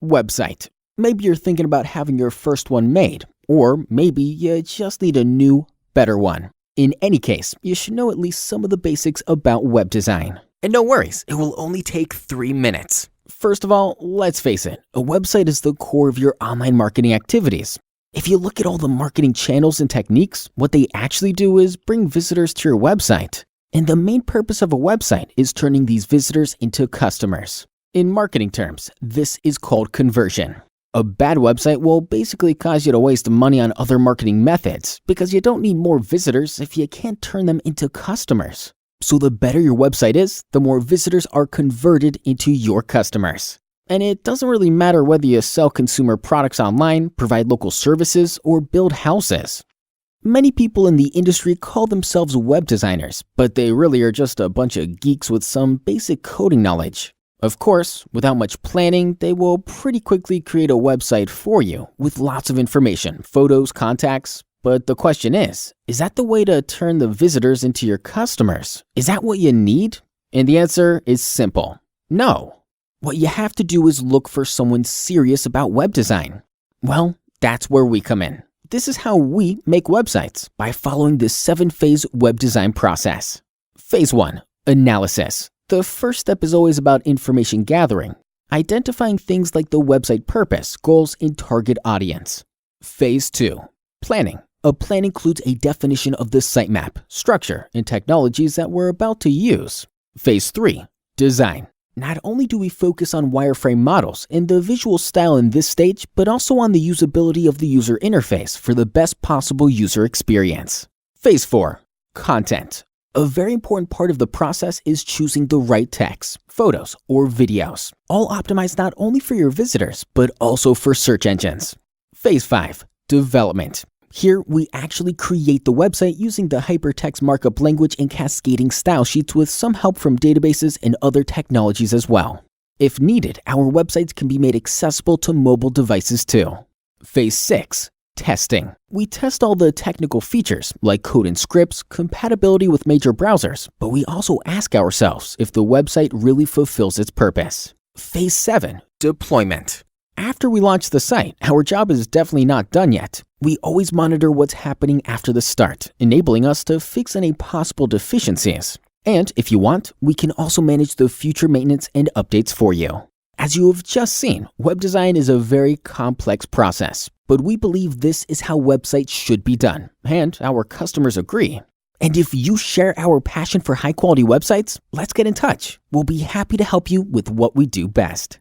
Website. Maybe you're thinking about having your first one made, or maybe you just need a new, better one. In any case, you should know at least some of the basics about web design. And no worries, it will only take 3 minutes. First of all, let's face it, a website is the core of your online marketing activities. If you look at all the marketing channels and techniques, what they actually do is bring visitors to your website. And the main purpose of a website is turning these visitors into customers. In marketing terms, this is called conversion. A bad website will basically cause you to waste money on other marketing methods because you don't need more visitors if you can't turn them into customers. So the better your website is, the more visitors are converted into your customers. And it doesn't really matter whether you sell consumer products online, provide local services, or build houses. Many people in the industry call themselves web designers, but they really are just a bunch of geeks with some basic coding knowledge. Of course, without much planning, they will pretty quickly create a website for you with lots of information, photos, contacts. But the question is that the way to turn the visitors into your customers? Is that what you need? And the answer is simple. No. What you have to do is look for someone serious about web design. Well, that's where we come in. This is how we make websites, by following the 7-phase web design process. Phase 1. Analysis. The first step is always about information gathering, identifying things like the website purpose, goals, and target audience. Phase 2. Planning. A plan includes a definition of the sitemap, structure, and technologies that we're about to use. Phase 3. Design. Not only do we focus on wireframe models and the visual style in this stage, but also on the usability of the user interface for the best possible user experience. Phase 4. Content. A very important part of the process is choosing the right text, photos, or videos, all optimized not only for your visitors, but also for search engines. Phase 5. Development. Here, we actually create the website using the hypertext markup language and cascading style sheets with some help from databases and other technologies as well. If needed, our websites can be made accessible to mobile devices too. Phase 6. Testing. We test all the technical features like code and scripts, compatibility with major browsers, but we also ask ourselves if the website really fulfills its purpose. Phase 7. Deployment. After we launch the site, our job is definitely not done yet. We always monitor what's happening after the start, enabling us to fix any possible deficiencies. And if you want, we can also manage the future maintenance and updates for you. As you have just seen, web design is a very complex process, but we believe this is how websites should be done, and our customers agree. And if you share our passion for high-quality websites, let's get in touch. We'll be happy to help you with what we do best.